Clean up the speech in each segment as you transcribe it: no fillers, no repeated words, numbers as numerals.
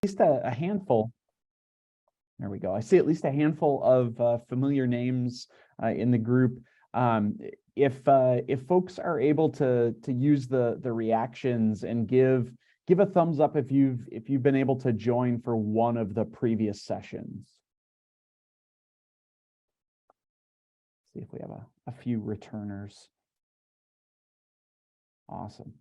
least a handful. There we go. I see at least a handful of familiar names in the group. If folks are able to use the reactions and give a thumbs up if you've been able to join for one of the previous sessions. See if we have a few returners. Awesome.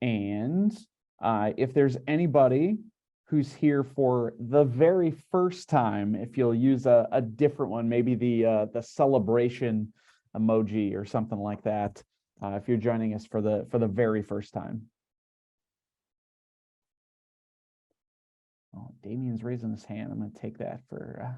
And if there's anybody who's here for the very first time, if you'll use a different one, maybe the celebration emoji or something like that, if you're joining us for the very first time. Oh, Damien's raising his hand. I'm going to take that for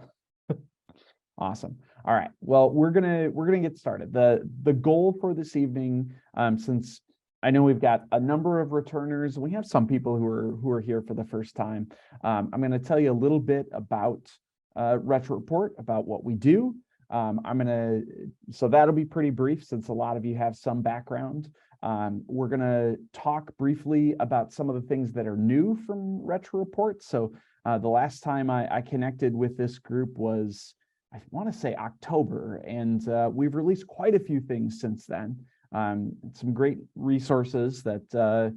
awesome. All right. Well, we're gonna get started. The goal for this evening, since I know we've got a number of returners, and we have some people who are here for the first time. I'm going to tell you a little bit about Retro Report, about what we do. So that'll be pretty brief since a lot of you have some background. We're going to talk briefly about some of the things that are new from Retro Report. So the last time I connected with this group was, I want to say, October, and we've released quite a few things since then. Some great resources that,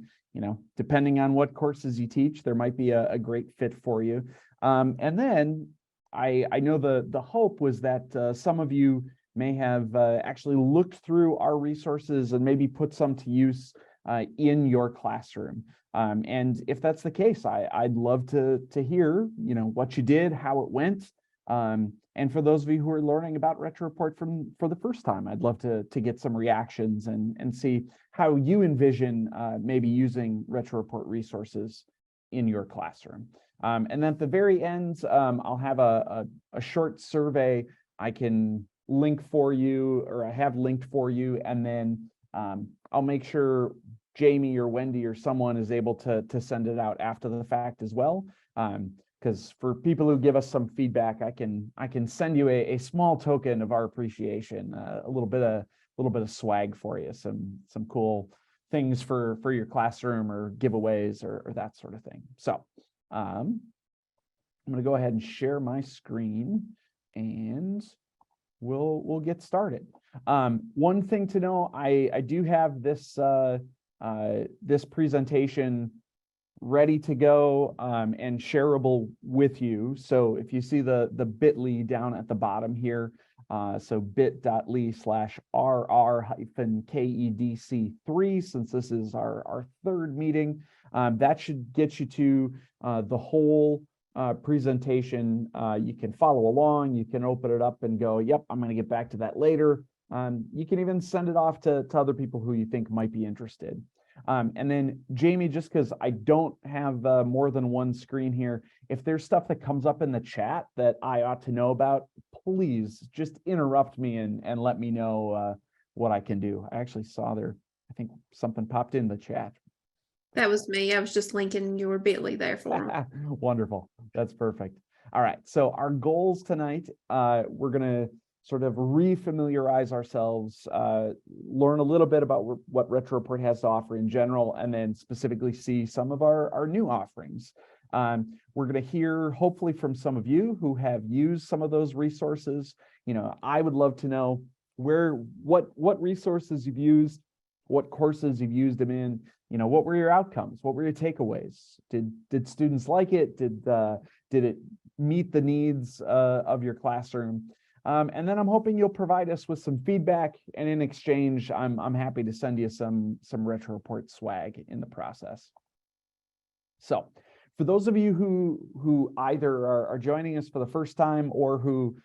depending on what courses you teach, there might be a great fit for you. And then I know the hope was that some of you may have actually looked through our resources and maybe put some to use in your classroom. And if that's the case, I'd love to hear, what you did, how it went. And for those of you who are learning about Retro Report for the first time, I'd love to get some reactions and see how you envision maybe using Retro Report resources in your classroom. And then at the very end, I'll have a short survey I can link for you, or I have linked for you, and then I'll make sure Jamie or Wendy or someone is able to send it out after the fact as well. Because for people who give us some feedback, I can send you a small token of our appreciation, a little bit of swag for you, some cool things for your classroom or giveaways or that sort of thing. So I'm going to go ahead and share my screen, and we'll get started. One thing to know, I do have this this presentation ready to go and shareable with you. So if you see the bit.ly down at the bottom here, so bit.ly/RR-KEDC3, since this is our third meeting, that should get you to the whole presentation. You can follow along, you can open it up and go, yep, I'm going to get back to that later. You can even send it off to other people who you think might be interested. And then Jamie, just because I don't have more than one screen here, if there's stuff that comes up in the chat that I ought to know about, please just interrupt me and let me know what I can do. I actually saw there, I think something popped in the chat. That was me. I was just linking your bit.ly there for me. Wonderful. That's perfect. All right. So our goals tonight, we're going to sort of refamiliarize ourselves, learn a little bit about what Retro Report has to offer in general, and then specifically see some of our new offerings. We're going to hear hopefully from some of you who have used some of those resources. I would love to know what resources you've used, what courses you've used them in. What were your outcomes? What were your takeaways? Did students like it? Did it meet the needs of your classroom? And then I'm hoping you'll provide us with some feedback, and in exchange, I'm happy to send you some Retro Report swag in the process. So for those of you who either are joining us for the first time or who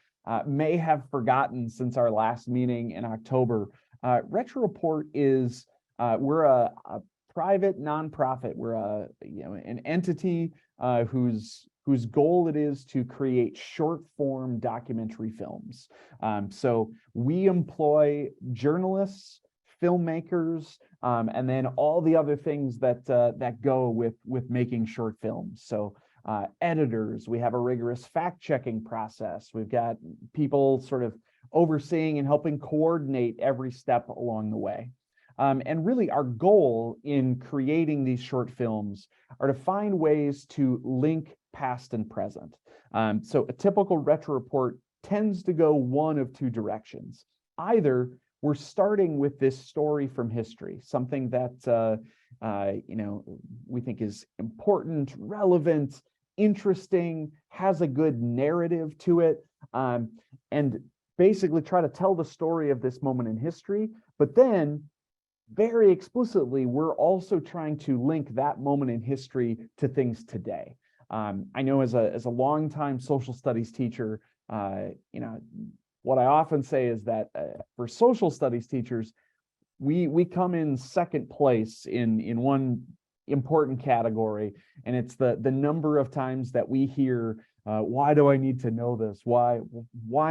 may have forgotten since our last meeting in October, Retro Report is we're a private nonprofit. We're an entity whose goal it is to create short form documentary films. So we employ journalists, filmmakers, and then all the other things that go with making short films. So editors, we have a rigorous fact-checking process. We've got people sort of overseeing and helping coordinate every step along the way. And really our goal in creating these short films are to find ways to link past, and present. So a typical retro report tends to go one of two directions. Either we're starting with this story from history, something that we think is important, relevant, interesting, has a good narrative to it, and basically try to tell the story of this moment in history. But then very explicitly, we're also trying to link that moment in history to things today. I know as a longtime social studies teacher, what I often say is that for social studies teachers, we come in second place in one important category, and it's the number of times that we hear, why do I need to know this? Why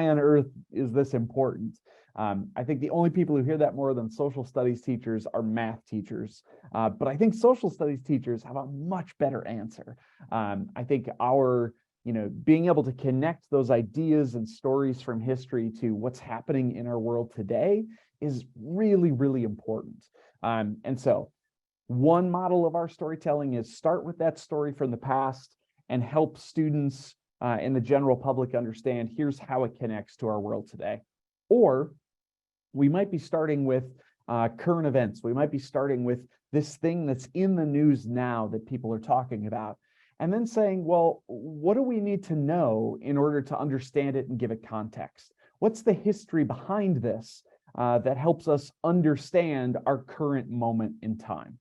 on earth is this important? I think the only people who hear that more than social studies teachers are math teachers. But I think social studies teachers have a much better answer. I think our, being able to connect those ideas and stories from history to what's happening in our world today is really, really important. And so one model of our storytelling is start with that story from the past and help students and the general public understand here's how it connects to our world today. Or we might be starting with current events. We might be starting with this thing that's in the news now that people are talking about, and then saying, well, what do we need to know in order to understand it and give it context? What's the history behind this that helps us understand our current moment in time?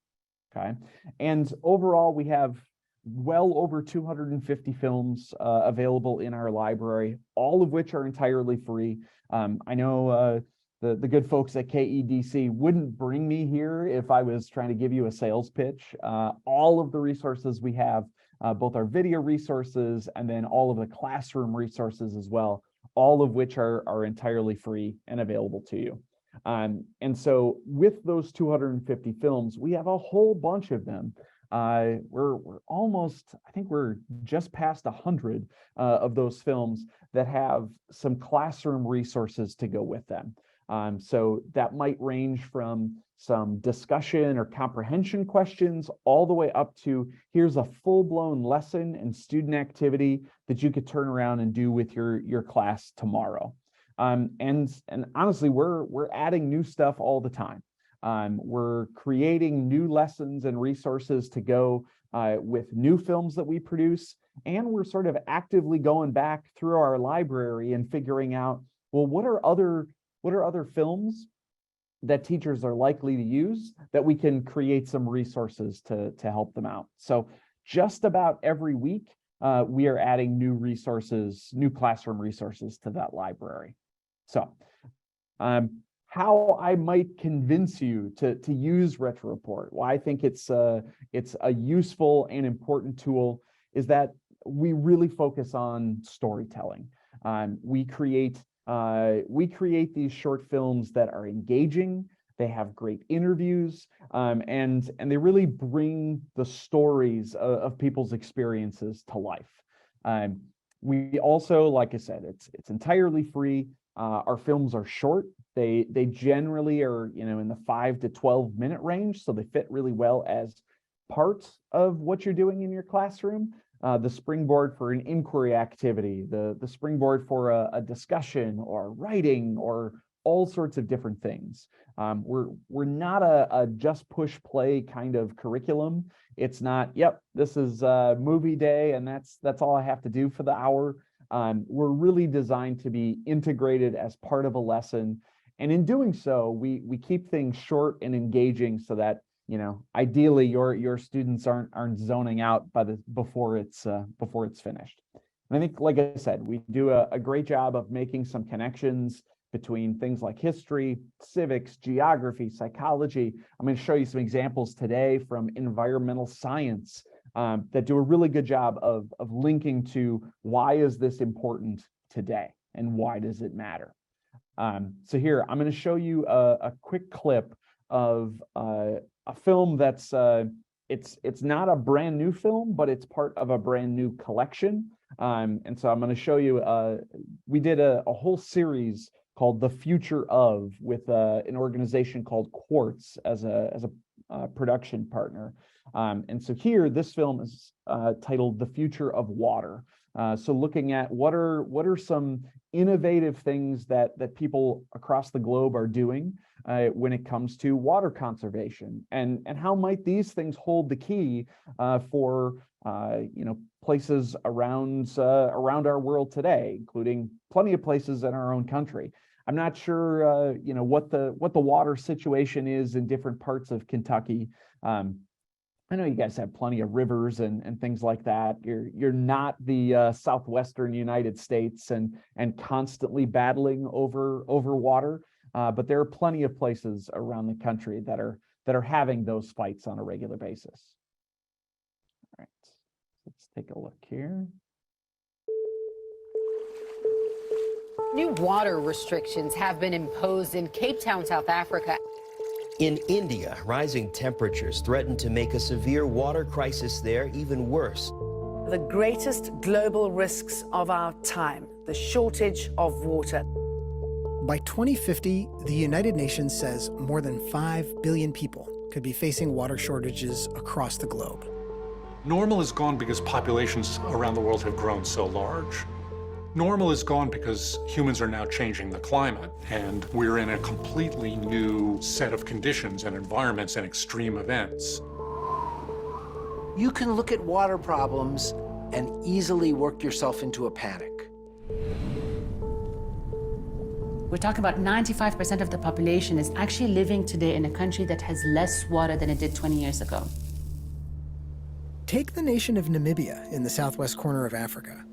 Okay. And overall, we have well over 250 films available in our library, all of which are entirely free. I know the good folks at KEDC wouldn't bring me here if I was trying to give you a sales pitch. All of the resources we have, both our video resources and then all of the classroom resources as well, all of which are entirely free and available to you. And so with those 250 films, we have a whole bunch of them. We're almost, I think we're just past 100 of those films that have some classroom resources to go with them. So that might range from some discussion or comprehension questions all the way up to here's a full-blown lesson and student activity that you could turn around and do with your class tomorrow. And honestly, we're adding new stuff all the time. We're creating new lessons and resources to go with new films that we produce, and we're sort of actively going back through our library and figuring out, well, what are other films that teachers are likely to use that we can create some resources to help them out. So just about every week, we are adding new resources, new classroom resources to that library. So how I might convince you to use Retro Report, why I think it's a useful and important tool, is that we really focus on storytelling. We create these short films that are engaging. They have great interviews, and they really bring the stories of people's experiences to life. We also, like I said, it's entirely free. Our films are short. They generally are, in the 5 to 12 minute range, so they fit really well as part of what you're doing in your classroom. The springboard for an inquiry activity, the springboard for a discussion or writing or all sorts of different things. We're not a just push play kind of curriculum. It's not, yep, this is movie day and that's all I have to do for the hour. We're really designed to be integrated as part of a lesson. And in doing so, we keep things short and engaging so that, ideally your students aren't zoning out before it's finished. And I think, like I said, we do a great job of making some connections between things like history, civics, geography, psychology. I'm going to show you some examples today from environmental science that do a really good job of linking to why is this important today and why does it matter. So here, I'm going to show you a quick clip of a film that's, it's not a brand new film, but it's part of a brand new collection. And so I'm going to show you, we did a whole series called The Future Of with an organization called Quartz as a production partner. And so here, this film is titled The Future of Water. So looking at what are some innovative things that people across the globe are doing when it comes to water conservation, and how might these things hold the key for places around our world today, including plenty of places in our own country. I'm not sure what the water situation is in different parts of Kentucky. I know you guys have plenty of rivers and things like that. You're not the southwestern United States and constantly battling over water, but there are plenty of places around the country that are having those fights on a regular basis. All right, let's take a look here. New water restrictions have been imposed in Cape Town, South Africa. In India, rising temperatures threaten to make a severe water crisis there even worse. The greatest global risks of our time, the shortage of water. By 2050, the United Nations says more than 5 billion people could be facing water shortages across the globe. Normal is gone because populations around the world have grown so large. Normal is gone because humans are now changing the climate, and we're in a completely new set of conditions and environments and extreme events. You can look at water problems and easily work yourself into a panic. We're talking about 95% of the population is actually living today in a country that has less water than it did 20 years ago. Take the nation of Namibia in the southwest corner of Africa.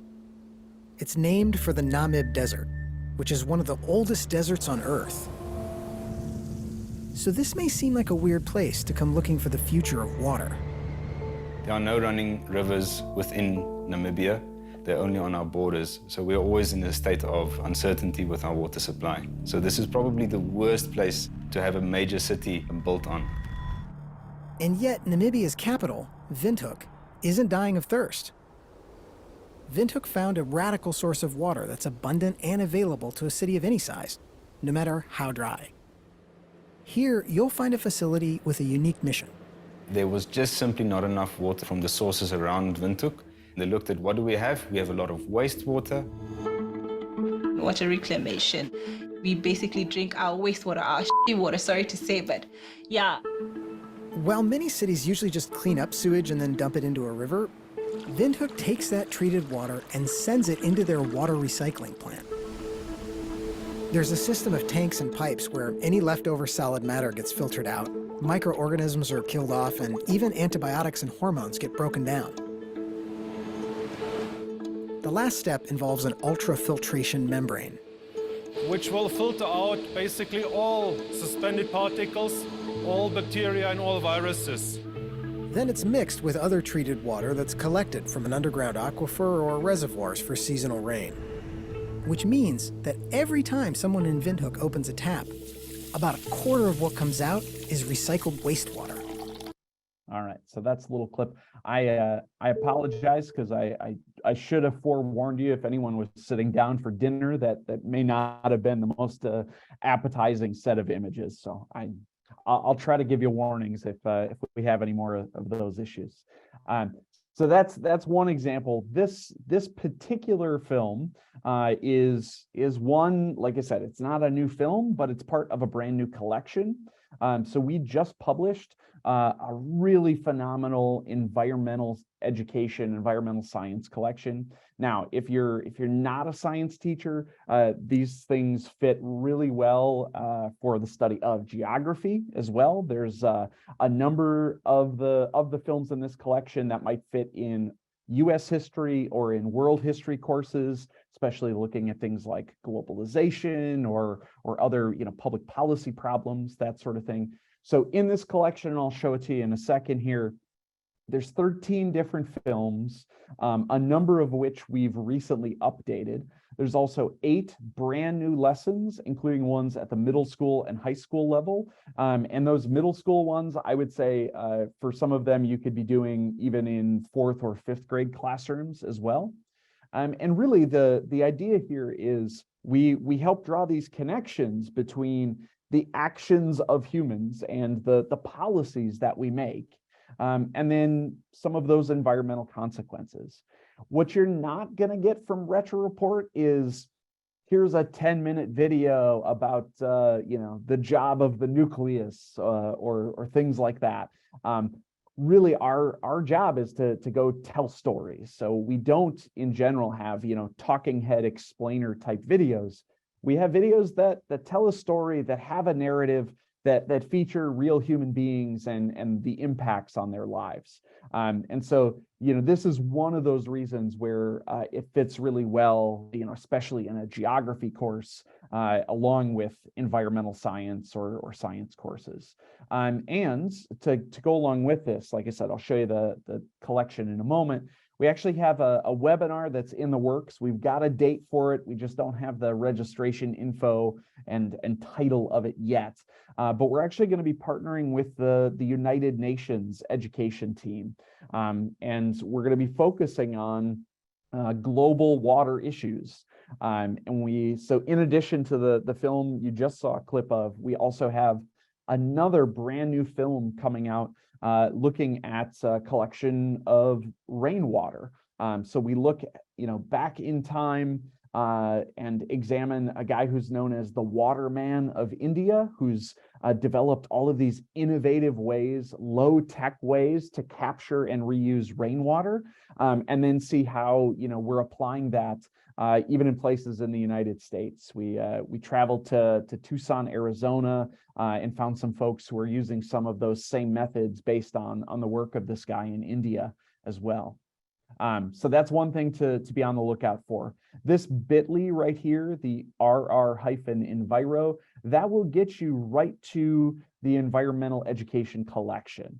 It's named for the Namib Desert, which is one of the oldest deserts on Earth. So this may seem like a weird place to come looking for the future of water. There are no running rivers within Namibia. They're only on our borders, so we're always in a state of uncertainty with our water supply. So this is probably the worst place to have a major city built on. And yet, Namibia's capital, Windhoek, isn't dying of thirst. Windhoek found a radical source of water that's abundant and available to a city of any size, no matter how dry. Here, you'll find a facility with a unique mission. There was just simply not enough water from the sources around Windhoek. They looked at what do we have? We have a lot of wastewater. Water reclamation. We basically drink our wastewater, our shitty water, sorry to say, but yeah. While many cities usually just clean up sewage and then dump it into a river, Windhoek takes that treated water and sends it into their water recycling plant. There's a system of tanks and pipes where any leftover solid matter gets filtered out, microorganisms are killed off, and even antibiotics and hormones get broken down. The last step involves an ultrafiltration membrane, which will filter out basically all suspended particles, all bacteria and all viruses. Then it's mixed with other treated water that's collected from an underground aquifer or reservoirs for seasonal rain. Which means that every time someone in Windhoek opens a tap, about a quarter of what comes out is recycled wastewater. All right, so that's a little clip. I apologize because I should have forewarned you if anyone was sitting down for dinner that may not have been the most appetizing set of images. So I'll try to give you warnings if we have any more of those issues. So that's one example. This particular film is one, like I said, it's not a new film, but it's part of a brand new collection. So we just published a really phenomenal environmental education, environmental science collection. Now, if you're not a science teacher, these things fit really well for the study of geography as well. There's a number of the films in this collection that might fit in U.S. history or in world history courses, especially looking at things like globalization or other public policy problems, that sort of thing. So in this collection, and I'll show it to you in a second here, there's 13 different films, a number of which we've recently updated. There's also 8 brand new lessons, including ones at the middle school and high school level. And those middle school ones, I would say for some of them, you could be doing even in 4th or 5th grade classrooms as well. And really the idea here is we help draw these connections between the actions of humans and the policies that we make. and then some of those environmental consequences. What you're not going to get from Retro Report is, here's a 10-minute video about the job of the nucleus or things like that. Really, our job is to go tell stories. So we don't in general have talking head explainer type videos. We have videos that tell a story, that have a narrative, that feature real human beings and the impacts on their lives. And so, this is one of those reasons where it fits really well, especially in a geography course, along with environmental science or science courses. And to go along with this, like I said, I'll show you the collection in a moment. We actually have a webinar that's in the works. We've got a date for it. We just don't have the registration info and title of it yet. But we're actually going to be partnering with the United Nations education team. And we're going to be focusing on global water issues. So in addition to the film you just saw a clip of, we also have another brand new film coming out looking at a collection of rainwater. So we look, back in time and examine a guy who's known as the Waterman of India, who's developed all of these innovative ways, low-tech ways to capture and reuse rainwater, and then see how we're applying that even in places in the United States. We traveled to Tucson, Arizona, and found some folks who are using some of those same methods based on the work of this guy in India as well. So that's one thing to be on the lookout for. This bit.ly right here, the RR-Enviro, that will get you right to the environmental education collection.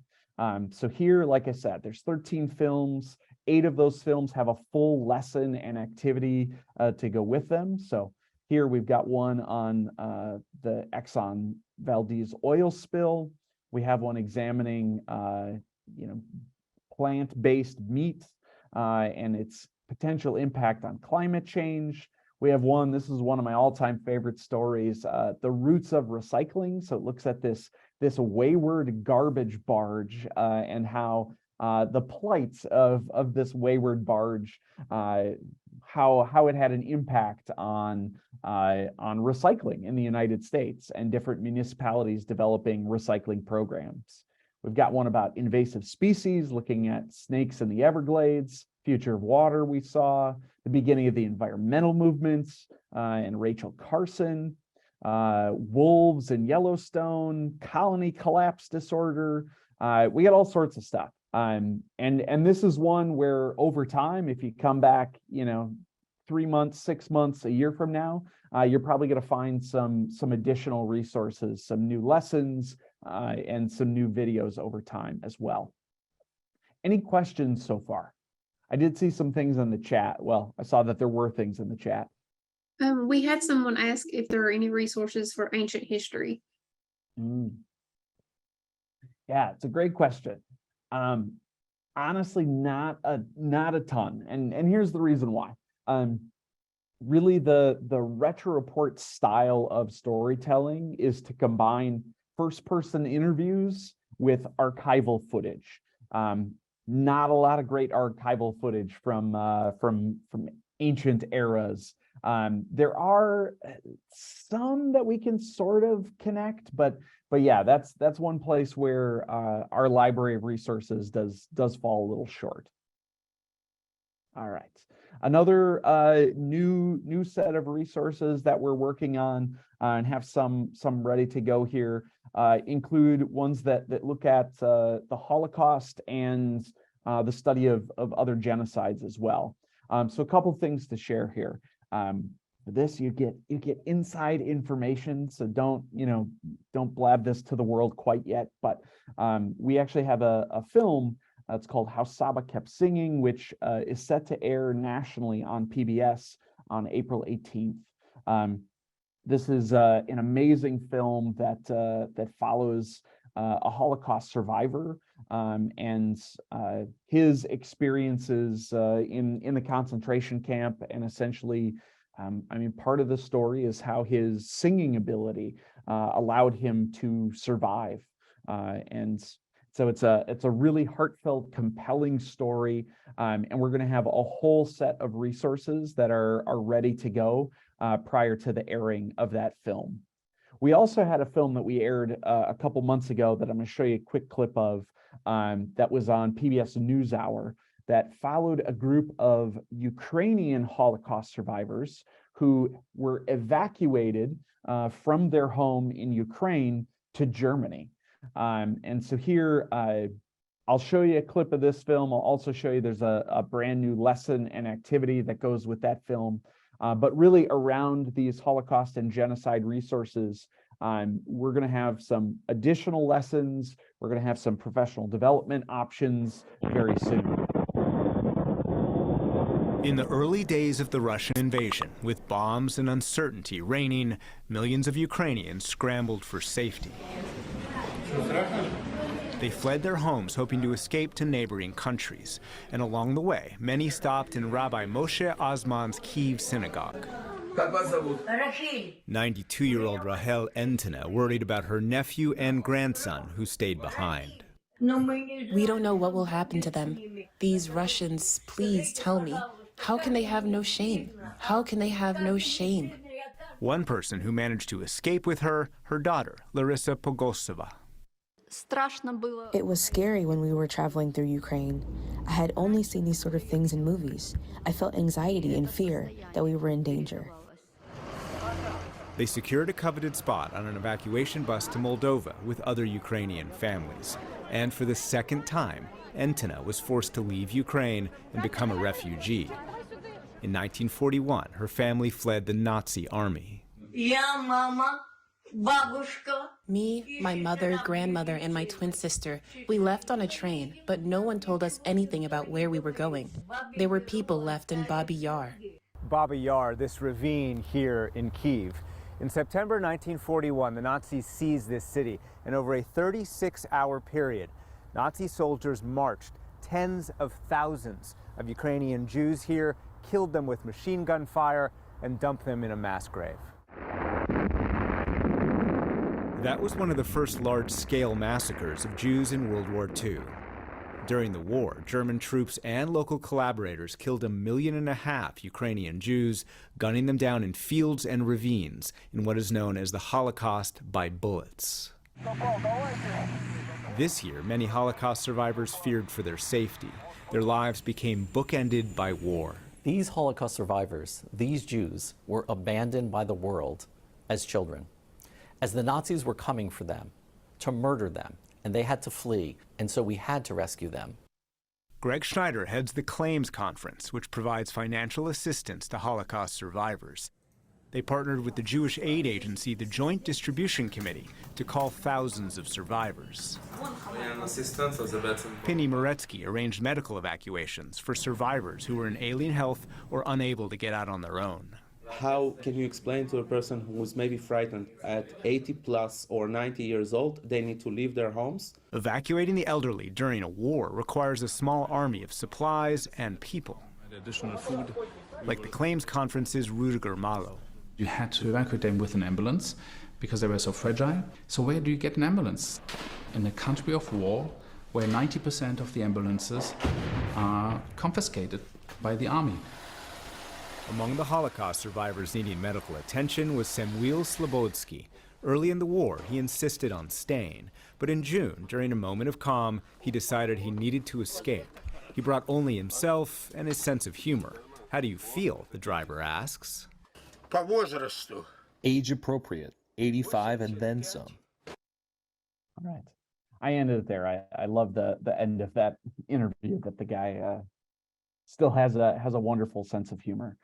So here, like I said, there's 13 films. 8 of those films have a full lesson and activity to go with them. So here we've got one on the Exxon Valdez oil spill. We have one examining plant-based meat and its potential impact on climate change. We have one, this is one of my all-time favorite stories, the roots of recycling. So it looks at this wayward garbage barge and how the plight of this wayward barge, how it had an impact on recycling in the United States and different municipalities developing recycling programs. We've got one about invasive species, looking at snakes in the Everglades, future of water we saw, the beginning of the environmental movements, and Rachel Carson, wolves in Yellowstone, colony collapse disorder. We got all sorts of stuff. And this is one where over time, if you come back, 3 months, 6 months, a year from now, you're probably going to find some additional resources, some new lessons, and some new videos over time as well. Any questions so far? I did see some things in the chat. Well, I saw that there were things in the chat. We had someone ask if there are any resources for ancient history. Yeah, it's a great question. Honestly, not a ton. And here's the reason why. Really, the Retro Report style of storytelling is to combine first-person interviews with archival footage. Not a lot of great archival footage from ancient eras. There are some that we can sort of connect, but yeah, that's one place where our library of resources does fall a little short. All right, another new set of resources that we're working on and have some ready to go here include ones that look at the Holocaust and the study of other genocides as well. So a couple things to share here. For this, you get inside information, so don't blab this to the world quite yet. But we actually have a film. It's called How Saba Kept Singing, which is set to air nationally on PBS on April 18th. This is an amazing film that follows a Holocaust survivor and his experiences in the concentration camp, and essentially, part of the story is how his singing ability allowed him to survive. And So it's a really heartfelt, compelling story, and we're going to have a whole set of resources that are ready to go prior to the airing of that film. We also had a film that we aired a couple months ago that I'm going to show you a quick clip of that was on PBS NewsHour that followed a group of Ukrainian Holocaust survivors who were evacuated from their home in Ukraine to Germany. And so here, I'll show you a clip of this film. I'll also show you there's a brand new lesson and activity that goes with that film. But really around these Holocaust and genocide resources, we're going to have some additional lessons. We're going to have some professional development options very soon. In the early days of the Russian invasion, with bombs and uncertainty reigning, millions of Ukrainians scrambled for safety. They fled their homes hoping to escape to neighboring countries. And along the way, many stopped in Rabbi Moshe Osman's Kyiv synagogue. 92-year-old Rahel Entina worried about her nephew and grandson who stayed behind. We don't know what will happen to them. These Russians, please tell me, how can they have no shame? How can they have no shame? One person who managed to escape with her daughter, Larissa Pogosova. It was scary when we were traveling through Ukraine. I had only seen these sort of things in movies. I felt anxiety and fear that we were in danger. They secured a coveted spot on an evacuation bus to Moldova with other Ukrainian families. And for the second time, Entina was forced to leave Ukraine and become a refugee. In 1941, her family fled the Nazi army. Me, my mother, grandmother, and my twin sister, we left on a train, but no one told us anything about where we were going. There were people left in Babi Yar. Babi Yar, this ravine here in Kyiv. In September 1941, the Nazis seized this city, and over a 36-hour period, Nazi soldiers marched tens of thousands of Ukrainian Jews here, killed them with machine gun fire, and dumped them in a mass grave. That was one of the first large-scale massacres of Jews in World War II. During the war, German troops and local collaborators killed 1.5 million Ukrainian Jews, gunning them down in fields and ravines in what is known as the Holocaust by bullets. This year, many Holocaust survivors feared for their safety. Their lives became bookended by war. These Holocaust survivors, these Jews, were abandoned by the world as children, as the Nazis were coming for them to murder them, and they had to flee, and so we had to rescue them. Greg Schneider heads the Claims Conference, which provides financial assistance to Holocaust survivors. They partnered with the Jewish aid agency, the Joint Distribution Committee, to call thousands of survivors. Penny Moretsky arranged medical evacuations for survivors who were in alien health or unable to get out on their own. How can you explain to a person who's maybe frightened at 80 plus or 90 years old, they need to leave their homes? Evacuating the elderly during a war requires a small army of supplies and people. Additional food. Like the Claims Conference's Rudiger Malo. You had to evacuate them with an ambulance because they were so fragile. So where do you get an ambulance? In a country of war where 90% of the ambulances are confiscated by the army. Among the Holocaust survivors needing medical attention was Samuil Slobodsky. Early in the war, he insisted on staying, but in June, during a moment of calm, he decided he needed to escape. He brought only himself and his sense of humor. How do you feel? The driver asks. Age appropriate, 85 and then some. All right. I ended it there. I love the end of that interview, that the guy still has a wonderful sense of humor.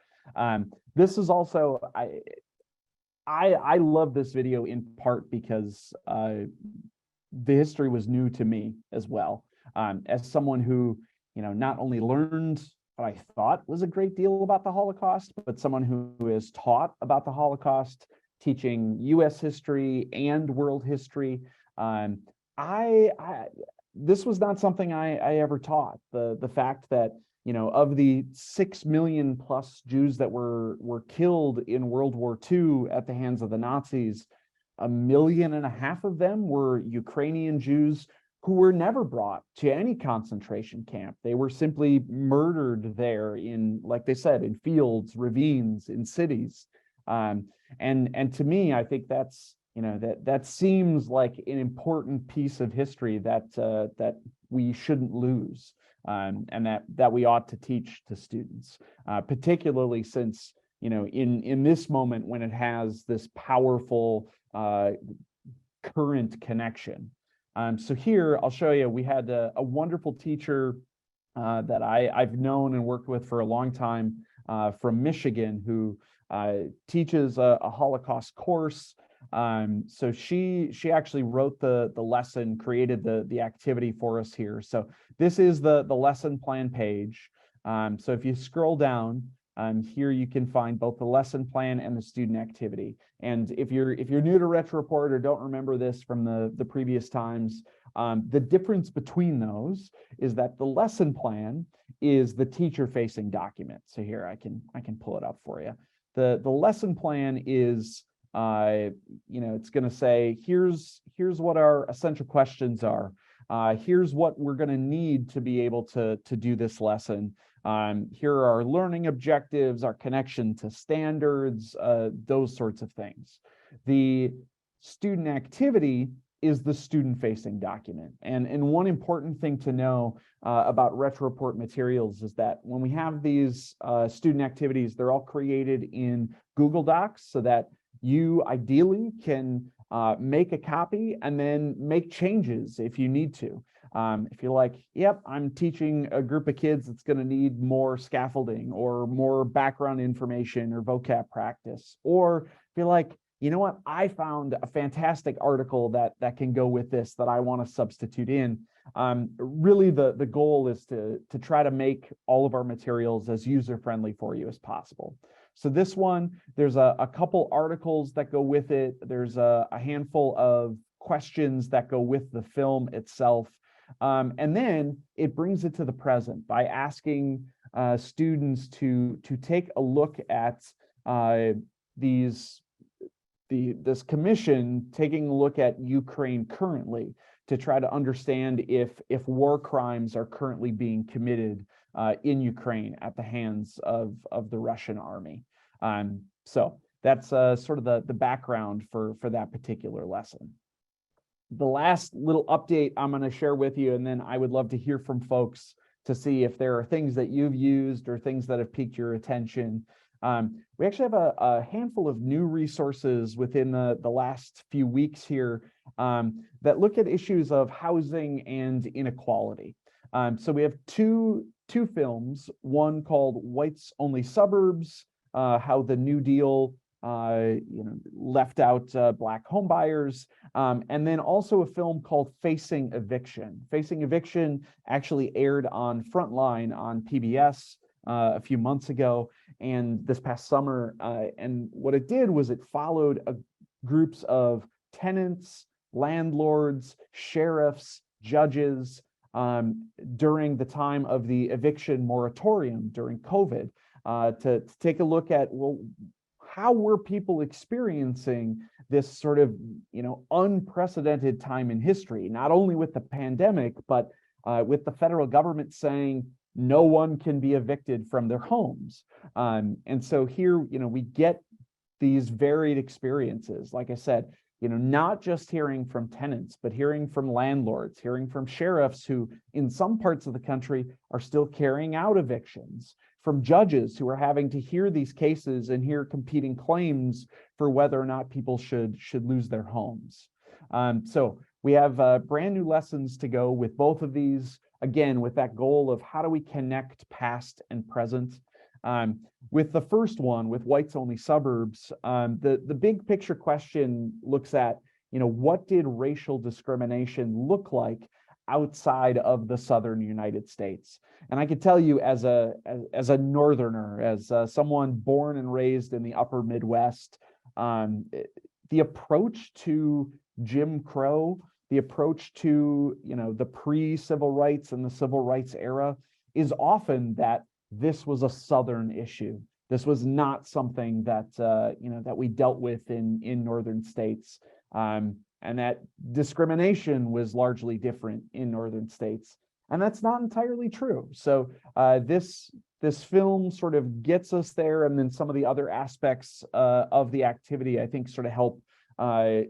This is also, I love this video in part because the history was new to me as well. As someone who, not only learned what I thought was a great deal about the Holocaust, but someone who is taught about the Holocaust, teaching U.S. history and world history. This was not something I ever taught. The fact that, of the 6 million plus Jews that were killed in World War II at the hands of the Nazis, 1.5 million of them were Ukrainian Jews who were never brought to any concentration camp. They were simply murdered there in, like they said, in fields, ravines, in cities. And to me, I think that's, that seems like an important piece of history that we shouldn't lose, and that we ought to teach to students, particularly since, in this moment when it has this powerful current connection. So here I'll show you, we had a wonderful teacher that I've known and worked with for a long time from Michigan, who teaches a Holocaust course. So she actually wrote the lesson, created the activity for us here. So this is the lesson plan page. So if you scroll down, here you can find both the lesson plan and the student activity. And if you're new to Retro Report or don't remember this from the previous times, the difference between those is that the lesson plan is the teacher-facing document. So here I can pull it up for you. The lesson plan is it's going to say, here's what our essential questions are. Here's what we're going to need to be able to do this lesson. Here are our learning objectives, our connection to standards, those sorts of things. The student activity is the student-facing document. And one important thing to know about Retro Report materials is that when we have these student activities, they're all created in Google Docs so that you ideally can make a copy and then make changes if you need to. If you're like, yep, I'm teaching a group of kids that's going to need more scaffolding or more background information or vocab practice, or if you're like, you know what, I found a fantastic article that can go with this that I want to substitute in. Really, the goal is to try to make all of our materials as user-friendly for you as possible. So this one, there's a couple articles that go with it. There's a handful of questions that go with the film itself. And then it brings it to the present by asking students to take a look at this commission taking a look at Ukraine currently to try to understand if war crimes are currently being committed in Ukraine at the hands of the Russian army. So that's sort of the background for that particular lesson. The last little update I'm going to share with you, and then I would love to hear from folks to see if there are things that you've used or things that have piqued your attention. We actually have a handful of new resources within the last few weeks here that look at issues of housing and inequality. So we have two films, one called Whites Only Suburbs, how the New Deal left out Black homebuyers, and then also a film called Facing Eviction. Facing Eviction actually aired on Frontline on PBS a few months ago and this past summer. And what it did was it followed groups of tenants, landlords, sheriffs, judges during the time of the eviction moratorium during COVID to take a look at, well, how were people experiencing this sort of, unprecedented time in history, not only with the pandemic, but with the federal government saying no one can be evicted from their homes. And so here, we get these varied experiences. Like I said, not just hearing from tenants, but hearing from landlords, hearing from sheriffs who in some parts of the country are still carrying out evictions, from judges who are having to hear these cases and hear competing claims for whether or not people should lose their homes. So we have brand new lessons to go with both of these, again, with that goal of how do we connect past and present. With the first one, with Whites Only Suburbs, the big picture question looks at, what did racial discrimination look like outside of the Southern United States? And I can tell you as a Northerner, as someone born and raised in the upper Midwest, the approach to Jim Crow, the approach to, the pre-civil rights and the civil rights era is often that this was a Southern issue. This was not something that, that we dealt with in Northern states. and that discrimination was largely different in northern states. And that's not entirely true. So this film sort of gets us there, and then some of the other aspects of the activity, I think, sort of help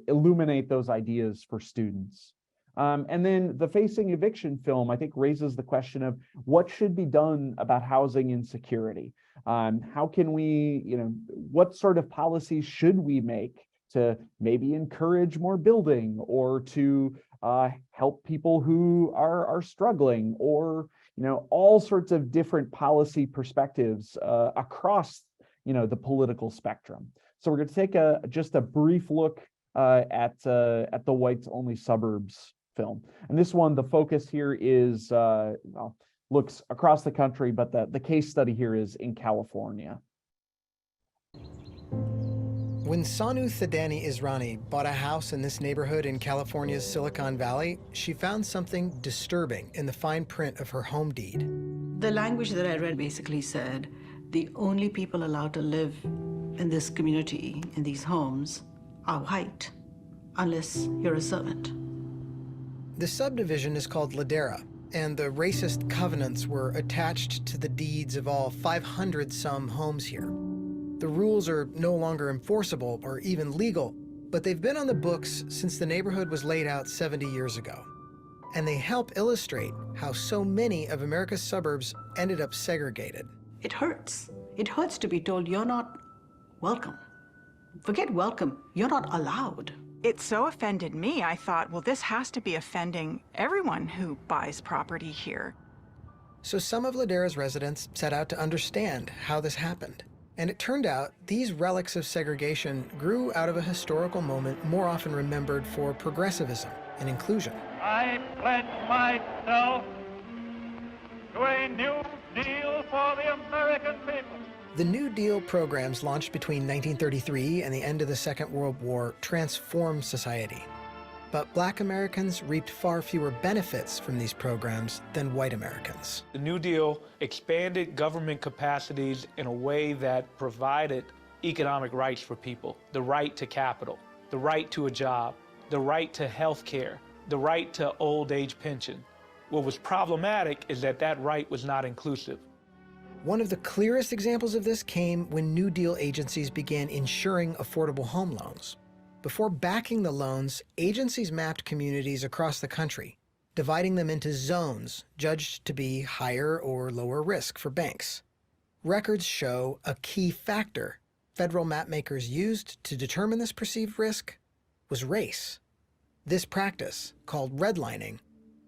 illuminate those ideas for students. And then the Facing Eviction film, I think, raises the question of what should be done about housing insecurity. How can we, what sort of policies should we make to maybe encourage more building, or to help people who are struggling, or all sorts of different policy perspectives across the political spectrum. So we're going to take just a brief look at the Whites Only Suburbs film. And this one, the focus here is looks across the country, but the case study here is in California. When Sanu Thadani Israni bought a house in this neighborhood in California's Silicon Valley, she found something disturbing in the fine print of her home deed. The language that I read basically said, the only people allowed to live in this community, in these homes, are white, unless you're a servant. The subdivision is called Ladera, and the racist covenants were attached to the deeds of all 500-some homes here. The rules are no longer enforceable or even legal, but they've been on the books since the neighborhood was laid out 70 years ago. And they help illustrate how so many of America's suburbs ended up segregated. It hurts. It hurts to be told you're not welcome. Forget welcome, you're not allowed. It so offended me, I thought, well, this has to be offending everyone who buys property here. So some of Ladera's residents set out to understand how this happened. And it turned out these relics of segregation grew out of a historical moment more often remembered for progressivism and inclusion. I pledge myself to a new deal for the American people. The New Deal programs launched between 1933 and the end of the Second World War transformed society. But Black Americans reaped far fewer benefits from these programs than white Americans. The New Deal expanded government capacities in a way that provided economic rights for people. The right to capital, the right to a job, the right to health care, the right to old age pension. What was problematic is that that right was not inclusive. One of the clearest examples of this came when New Deal agencies began insuring affordable home loans. Before backing the loans, agencies mapped communities across the country, dividing them into zones judged to be higher or lower risk for banks. Records show a key factor federal mapmakers used to determine this perceived risk was race. This practice, called redlining,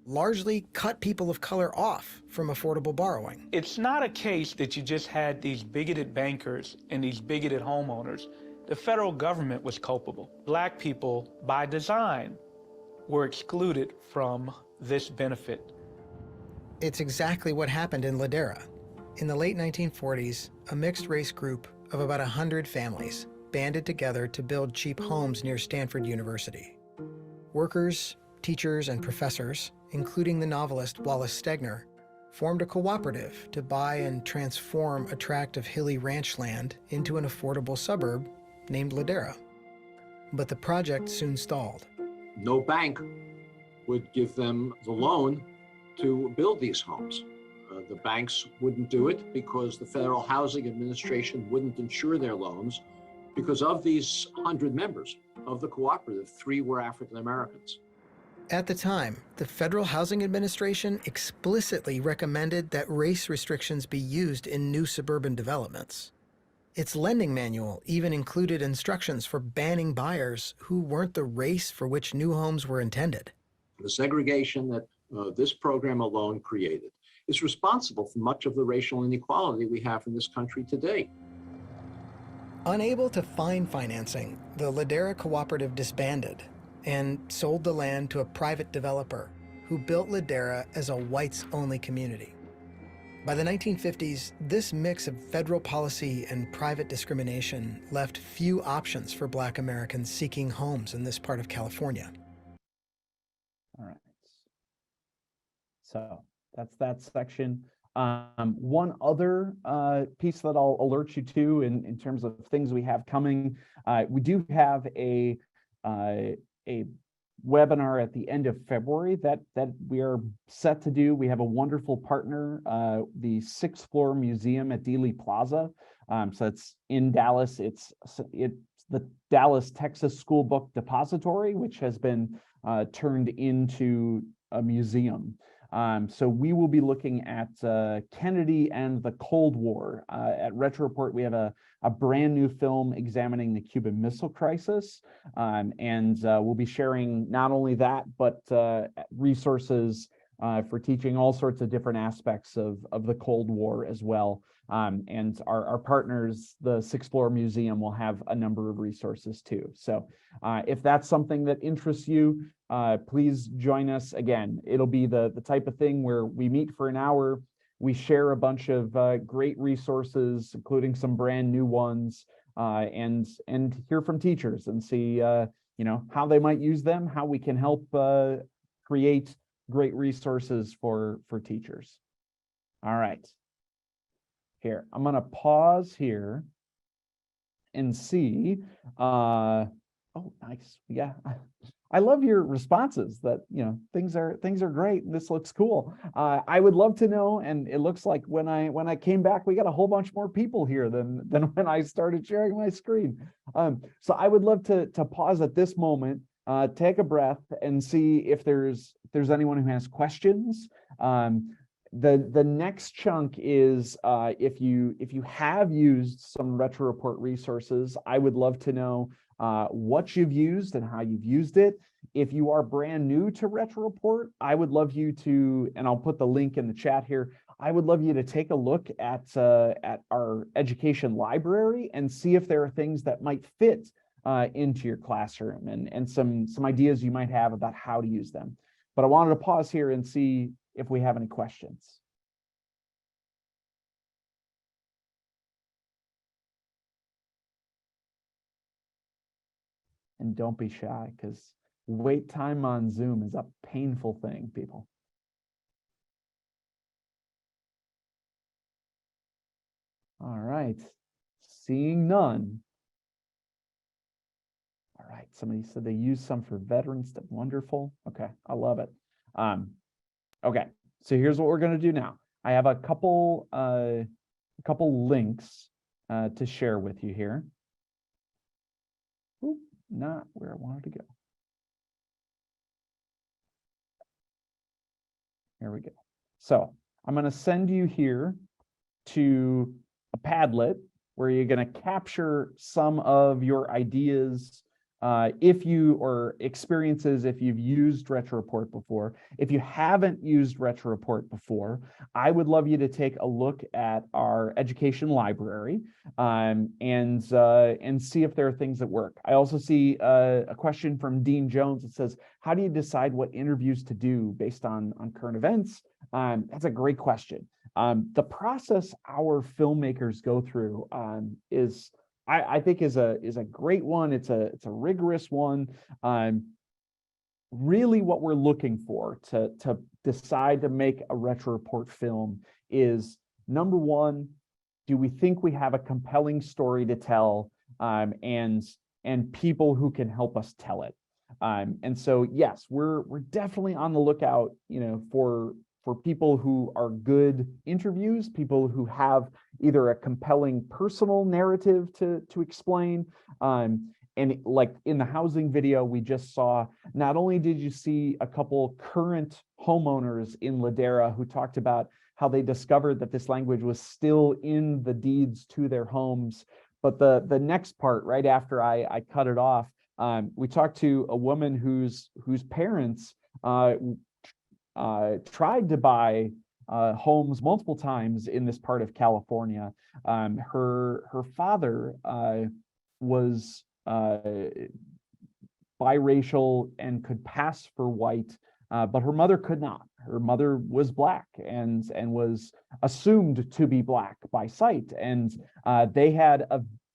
largely cut people of color off from affordable borrowing. It's not a case that you just had these bigoted bankers and these bigoted homeowners. The federal government was culpable. Black people, by design, were excluded from this benefit. It's exactly what happened in Ladera. In the late 1940s, a mixed-race group of about 100 families banded together to build cheap homes near Stanford University. Workers, teachers, and professors, including the novelist Wallace Stegner, formed a cooperative to buy and transform a tract of hilly ranch land into an affordable suburb named Ladera. But the project soon stalled. No bank would give them the loan to build these homes. The banks wouldn't do it because the Federal Housing Administration wouldn't insure their loans, because of these 100 members of the cooperative, 3 were African Americans. At the time, the Federal Housing Administration explicitly recommended that race restrictions be used in new suburban developments. Its lending manual even included instructions for banning buyers who weren't the race for which new homes were intended. The segregation that this program alone created is responsible for much of the racial inequality we have in this country today. Unable to find financing, the Ladera Cooperative disbanded and sold the land to a private developer who built Ladera as a whites-only community. By the 1950s, this mix of federal policy and private discrimination left few options for Black Americans seeking homes in this part of California. All right. So that's that section. One other piece that I'll alert you to in terms of things we have coming, we do have a webinar at the end of February that we are set to do. We have a wonderful partner, the 6th Floor Museum at Dealey Plaza. So it's in Dallas. It's the Dallas, Texas School Book Depository, which has been turned into a museum. So we will be looking at Kennedy and the Cold War. At Retro Report, we have a brand new film examining the Cuban Missile Crisis. And we'll be sharing not only that, but resources for teaching all sorts of different aspects of the Cold War as well. And our partners, the 6th Floor Museum, will have a number of resources too. So if that's something that interests you, please join us. Again, it'll be the type of thing where we meet for an hour, we share a bunch of great resources, including some brand new ones, and hear from teachers and see how they might use them, how we can help create great resources for teachers. All right. Here, I'm going to pause here and see. Oh, nice. Yeah. I love your responses that, things are great and this looks cool. I would love to know, and it looks like when I came back, we got a whole bunch more people here than when I started sharing my screen. So I would love to pause at this moment, take a breath and see if there's anyone who has questions. The next chunk is if you have used some Retro Report resources, I would love to know what you've used and how you've used it. If you are brand new to Retro Report, I would love you to, and I'll put the link in the chat here, I would love you to take a look at our education library and see if there are things that might fit into your classroom and some ideas you might have about how to use them. But I wanted to pause here and see if we have any questions. And don't be shy, because wait time on Zoom is a painful thing, people. All right, seeing none. All right, somebody said they use some for veterans. That's wonderful. Okay, I love it. Okay, so here's what we're going to do now. I have a couple links to share with you here. Ooh, not where I wanted to go. Here we go. So I'm going to send you here to a Padlet where you're going to capture some of your ideas or experiences if you've used Retro Report before. If you haven't used Retro Report before, I would love you to take a look at our education library and see if there are things that work. I also see a question from Dean Jones that says, how do you decide what interviews to do based on current events? That's a great question. The process our filmmakers go through is I think is a great one. It's a rigorous one. Really what we're looking for to decide to make a Retro Report film is, number one, do we think we have a compelling story to tell and people who can help us tell it? And so, yes, we're definitely on the lookout, for people who are good interviews, people who have either a compelling personal narrative to explain. And like in the housing video we just saw, not only did you see a couple current homeowners in Ladera who talked about how they discovered that this language was still in the deeds to their homes, but the next part, right after I cut it off, we talked to a woman whose parents tried to buy homes multiple times in this part of California. Her father was biracial and could pass for white, but her mother could not. Her mother was Black and was assumed to be Black by sight. And they had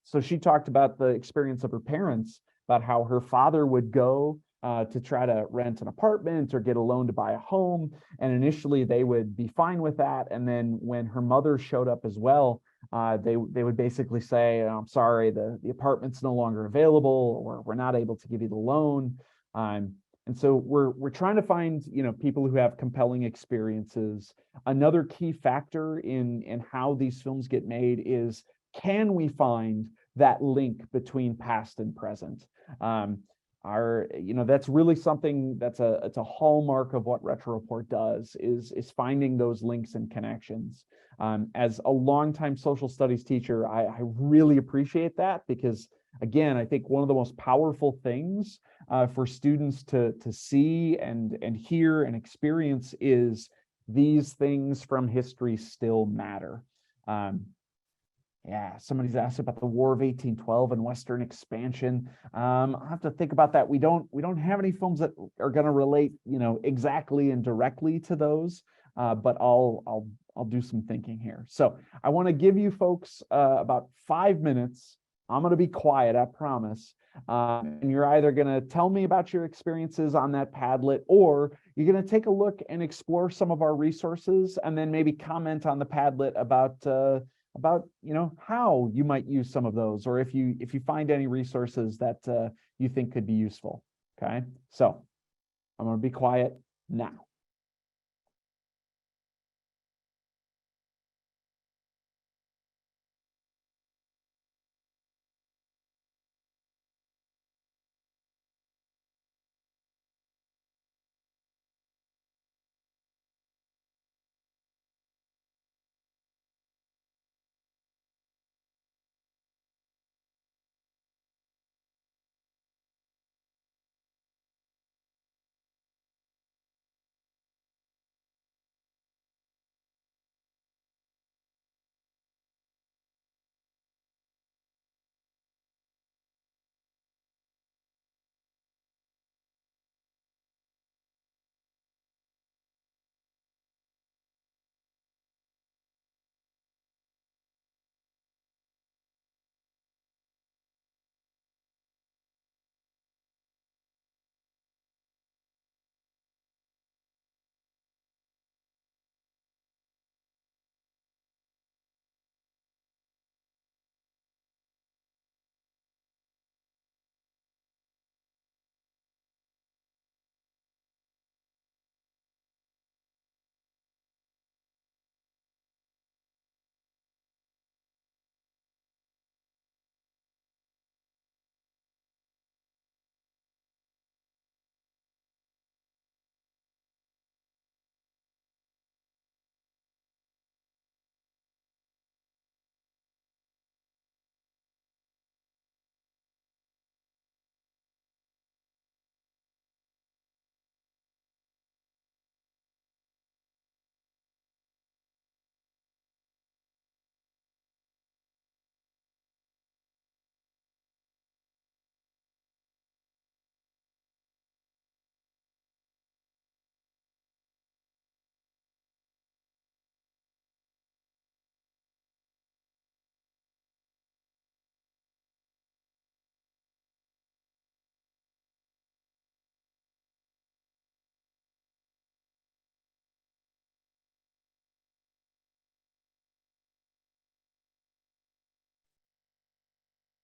so she talked about the experience of her parents, about how her father would go to try to rent an apartment or get a loan to buy a home. And initially they would be fine with that. And then when her mother showed up as well, they would basically say, I'm sorry, the apartment's no longer available, or we're not able to give you the loan. And so we're trying to find, people who have compelling experiences. Another key factor in how these films get made is, can we find that link between past and present? That's really something it's a hallmark of what Retro Report does, is finding those links and connections. As a longtime social studies teacher, I really appreciate that, because again, I think one of the most powerful things for students to see and hear and experience is these things from history still matter. Yeah, somebody's asked about the War of 1812 and Western expansion. I'll have to think about that. We don't have any films that are going to relate, exactly and directly to those. But I'll do some thinking here. So I want to give you folks about 5 minutes. I'm going to be quiet, I promise. And you're either going to tell me about your experiences on that Padlet, or you're going to take a look and explore some of our resources, and then maybe comment on the Padlet about how you might use some of those, or if you find any resources that you think could be useful. Okay, so I'm going to be quiet now.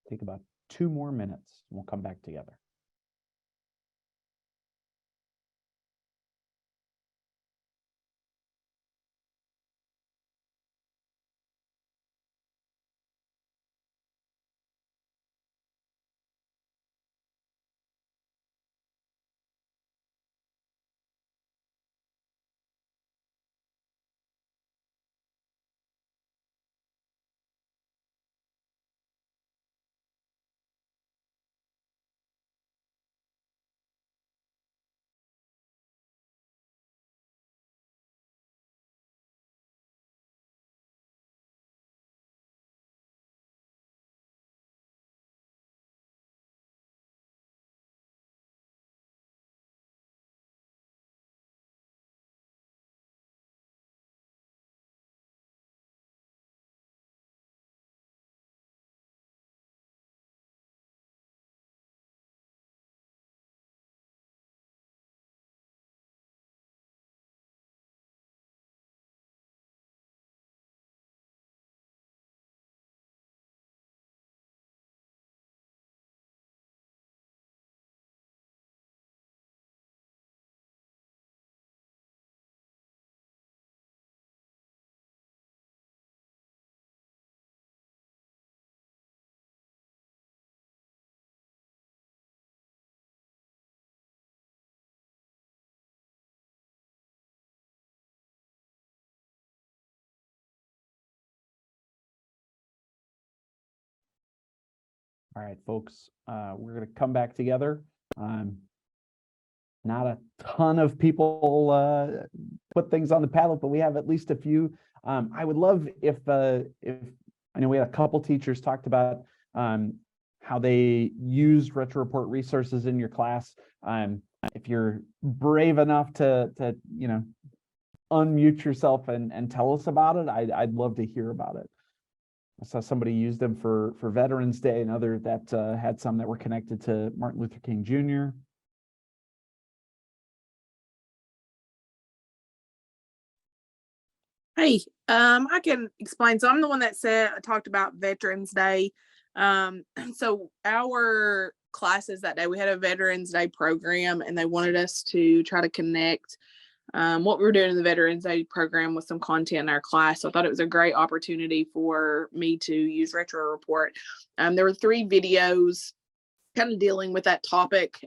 Take about 2 more minutes, and we'll come back together. All right, folks, we're going to come back together. Not a ton of people put things on the Padlet, but we have at least a few. I would love if I know we had a couple teachers talked about how they used retro report resources in your class. If you're brave enough to unmute yourself and tell us about it, I'd love to hear about it. I saw somebody used them for Veterans Day, and other that had some that were connected to Martin Luther King Jr. Hey, I can explain. So I'm the one that talked about Veterans Day. So our classes that day, we had a Veterans Day program, and they wanted us to try to connect what we were doing in the Veterans Day program with some content in our class. So I thought it was a great opportunity for me to use Retro Report. There were 3 videos kind of dealing with that topic.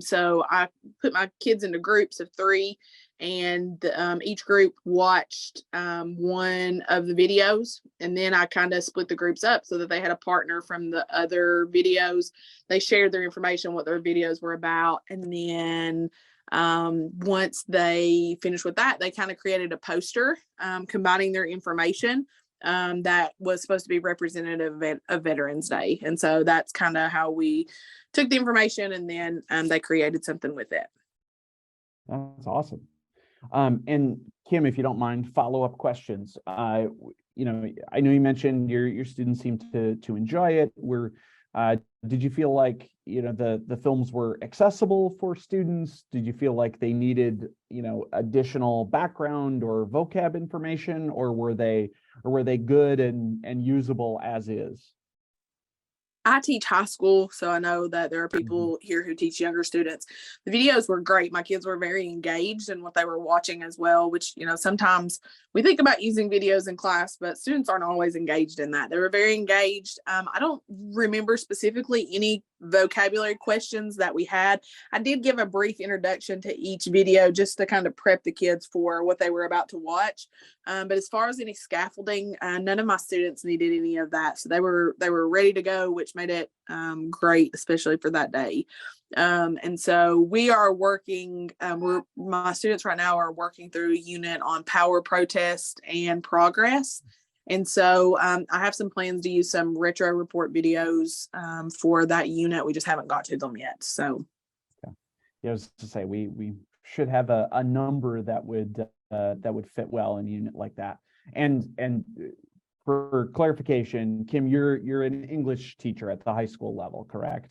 So I put my kids into groups of 3, and each group watched one of the videos, and then I kind of split the groups up so that they had a partner from the other videos. They shared their information, what their videos were about, and then once they finished with that, they kind of created a poster combining their information that was supposed to be representative of Veterans Day. And so that's kind of how we took the information, and then they created something with it. That's awesome. And Kim, if you don't mind, follow-up questions. I know you mentioned your students seem to enjoy it. Did you feel like the films were accessible for students? Did you feel like they needed additional background or vocab information, or were they good and usable as is? I teach high school, so I know that there are people here who teach younger students. The videos were great. My kids were very engaged in what they were watching as well, which, sometimes we think about using videos in class, but students aren't always engaged in that. They were very engaged. I don't remember specifically any vocabulary questions that we had. I did give a brief introduction to each video just to kind of prep the kids for what they were about to watch. But as far as any scaffolding, none of my students needed any of that. So they were ready to go, which made it great, especially for that day. And so we are working, my students right now are working through a unit on power, protest, and progress. And so I have some plans to use some retro report videos for that unit. We just haven't got to them yet. So yeah, I was to say we should have a number that would fit well in a unit like that. And for clarification, Kim, you're an English teacher at the high school level, correct?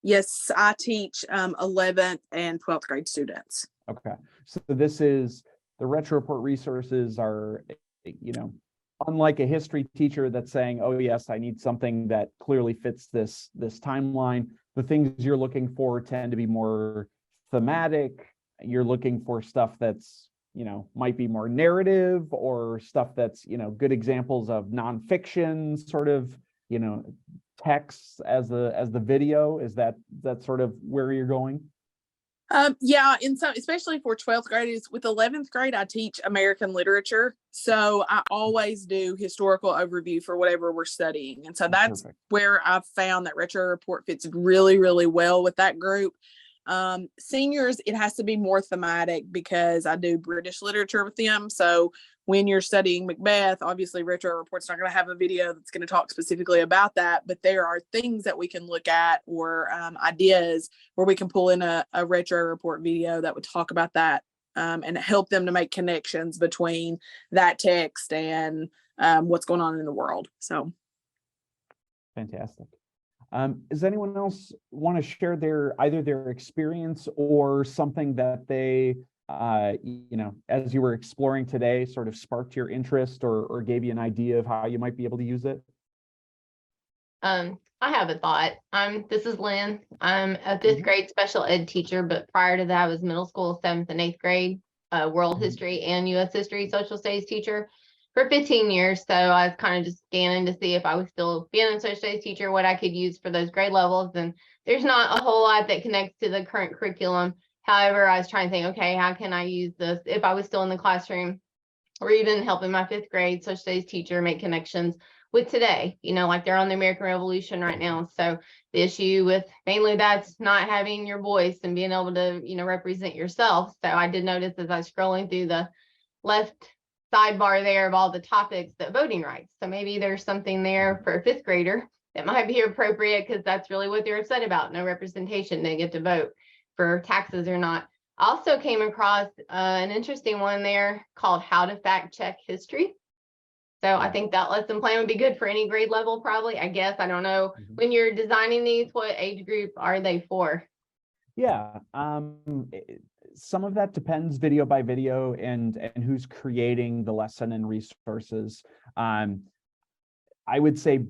Yes, I teach 11th and 12th grade students. Okay, so this is the retro report resources are, unlike a history teacher that's saying, oh yes, I need something that clearly fits this timeline. The things you're looking for tend to be more thematic. You're looking for stuff that's, might be more narrative, or stuff that's, good examples of nonfiction sort of, texts as the video. Is that sort of where you're going? Yeah, and so especially for 12th grade, with 11th grade, I teach American literature. So I always do historical overview for whatever we're studying. And so that's where I've found that retro report fits really, really well with that group. Seniors, it has to be more thematic because I do British literature with them. So when you're studying Macbeth, obviously retro report's not going to have a video that's going to talk specifically about that, but there are things that we can look at, or ideas where we can pull in a retro report video that would talk about that and help them to make connections between that text and what's going on in the world. So fantastic. Does anyone else want to share either their experience or something that they, as you were exploring today, sort of sparked your interest or gave you an idea of how you might be able to use it? I have a thought. This is Lynn. I'm a 5th grade special ed teacher, but prior to that I was middle school 7th and 8th grade world history and U.S. history social studies teacher for 15 years. So I was kind of just scanning to see if I was still being a social studies teacher, what I could use for those grade levels. And there's not a whole lot that connects to the current curriculum. However, I was trying to think, okay, how can I use this if I was still in the classroom, or even helping my 5th grade social studies teacher make connections with today, like they're on the American Revolution right now. So the issue with mainly that's not having your voice and being able to, represent yourself. So I did notice as I was scrolling through the left sidebar there of all the topics, that voting rights. So maybe there's something there for a fifth grader that might be appropriate, because that's really what they're upset about. No representation. They get to vote for taxes or not. I also came across an interesting one there called How to Fact Check History. So I think that lesson plan would be good for any grade level, probably. I guess, I don't know, when you're designing these, what age group are they for? Yeah, some of that depends video by video and who's creating the lesson and resources. I would say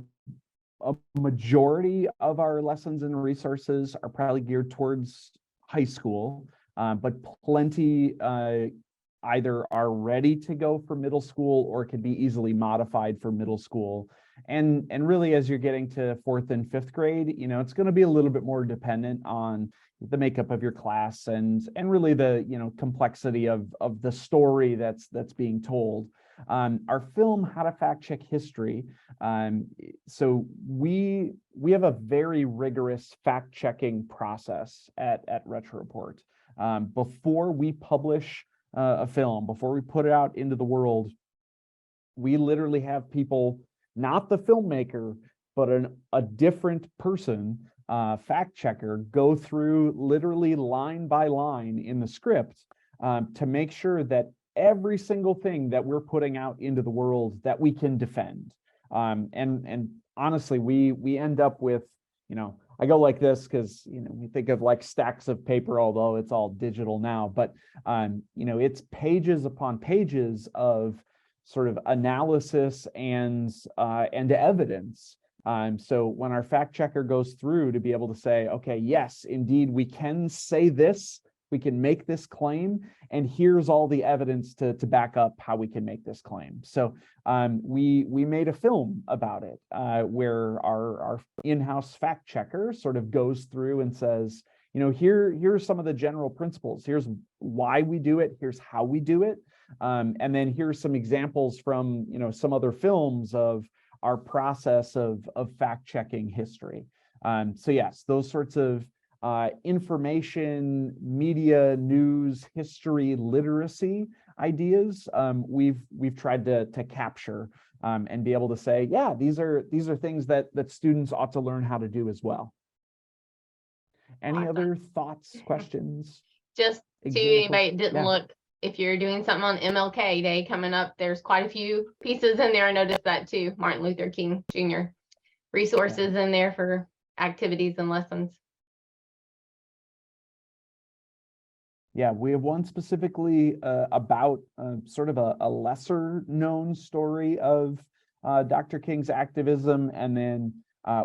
a majority of our lessons and resources are probably geared towards high school, but plenty either are ready to go for middle school or can be easily modified for middle school. And really, as you're getting to 4th and 5th grade, it's going to be a little bit more dependent on the makeup of your class and really the complexity of the story that's being told. Our film, How to Fact Check History. So we have a very rigorous fact checking process at Retro Report. Before we publish a film, before we put it out into the world, we literally have people, not the filmmaker, but a different person, fact checker, go through literally line by line in the script to make sure that every single thing that we're putting out into the world that we can defend. And honestly, we end up with, I go like this because, we think of like stacks of paper, although it's all digital now, but, it's pages upon pages of sort of analysis and evidence. So when our fact checker goes through to be able to say, okay, yes, indeed, we can say this, we can make this claim, and here's all the evidence to back up how we can make this claim. So we made a film about it where our in-house fact checker sort of goes through and says, here's some of the general principles. Here's why we do it. Here's how we do it. And then here's some examples from, some other films of our process of fact checking history. So yes, those sorts of information, media, news, history, literacy ideas, we've tried to capture and be able to say, yeah, these are things that students ought to learn how to do as well. Any other thoughts, questions? Just to anybody that didn't look, if you're doing something on MLK Day coming up, there's quite a few pieces in there. I noticed that too. Martin Luther King Jr. resources in there for activities and lessons. Yeah, we have one specifically about sort of a lesser known story of Dr. King's activism. And then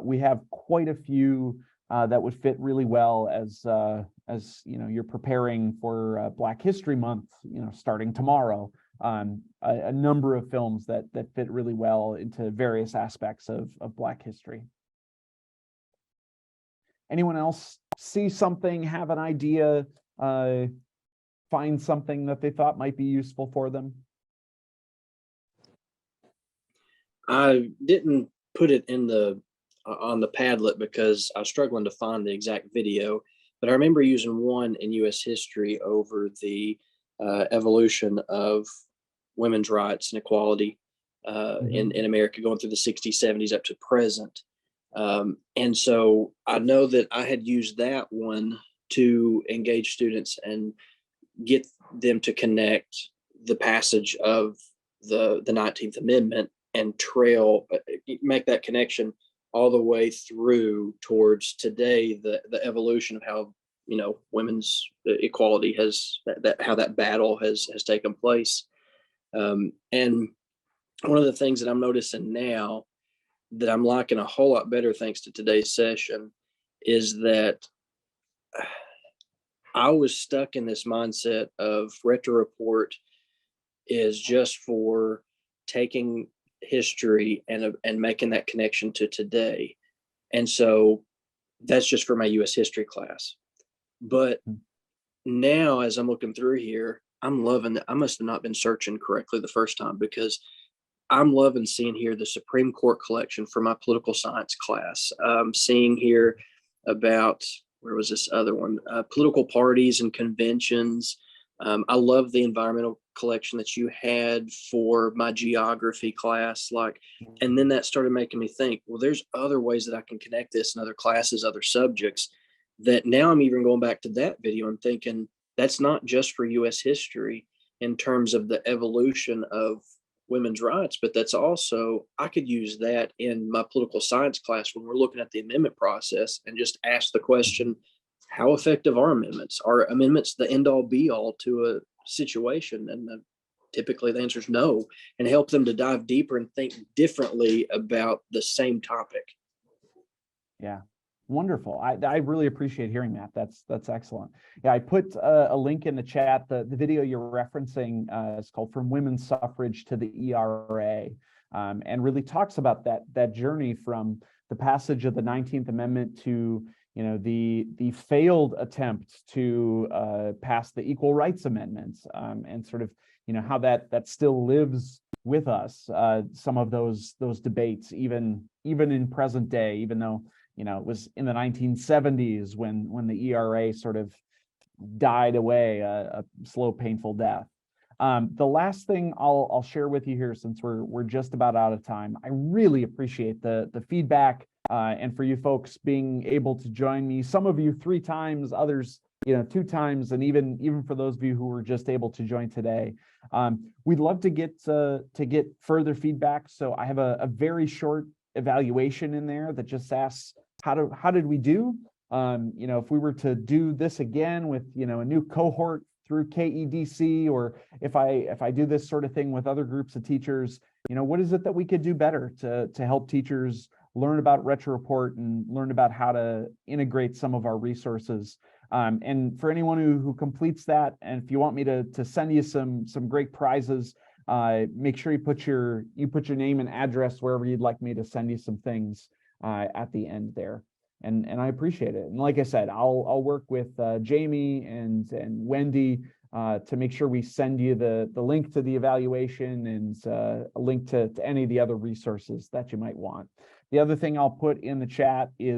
we have quite a few that would fit really well as you're preparing for Black History Month, starting tomorrow. A number of films that fit really well into various aspects of Black history. Anyone else see something, have an idea, find something that they thought might be useful for them? I didn't put it in on the Padlet because I was struggling to find the exact video, but I remember using one in U.S. history over the evolution of women's rights and equality in America, going through the 60s, 70s up to present. And so I know that I had used that one to engage students and get them to connect the passage of the 19th Amendment and make that connection all the way through towards today, the evolution of how, women's equality has, how that battle has taken place. And one of the things that I'm noticing now that I'm liking a whole lot better thanks to today's session is that I was stuck in this mindset of Retro Report is just for taking history and making that connection to today. And so that's just for my US history class. But now as I'm looking through here, I'm loving that. I must have not been searching correctly the first time, because I'm loving seeing here the Supreme Court collection for my political science class. Seeing here about, where was this other one? Political parties and conventions. I love the environmental collection that you had for my geography class. And then that started making me think, well, there's other ways that I can connect this in other classes, other subjects, that now I'm even going back to that video and thinking that's not just for US history in terms of the evolution of women's rights, but that's also, I could use that in my political science class when we're looking at the amendment process and just ask the question, how effective are amendments? Are amendments the end all be all to a situation? And typically the answer is no, and help them to dive deeper and think differently about the same topic. Yeah. Wonderful. I really appreciate hearing that. That's excellent. Yeah, I put a link in the chat. The video you're referencing is called From Women's Suffrage to the ERA, and really talks about that journey from the passage of the 19th Amendment to the failed attempt to pass the Equal Rights Amendments, and sort of how that still lives with us. Some of those debates, even in present day, even though it was in the 1970s when the ERA sort of died away, a slow, painful death. The last thing I'll share with you here, since we're just about out of time, I really appreciate the feedback, and for you folks being able to join me. Some of you 3 times, others 2 times, and even for those of you who were just able to join today. We'd love to get further feedback. So I have a very short evaluation in there that just asks, how did we do? If we were to do this again with a new cohort through KEDC, or if I do this sort of thing with other groups of teachers, what is it that we could do better to help teachers learn about RetroReport and learn about how to integrate some of our resources? And for anyone who completes that, and if you want me to send you some great prizes, make sure you put your name and address wherever you'd like me to send you some things at the end there. And I appreciate it. And like I said, I'll work with Jamie and Wendy to make sure we send you the link to the evaluation and a link to any of the other resources that you might want. The other thing I'll put in the chat is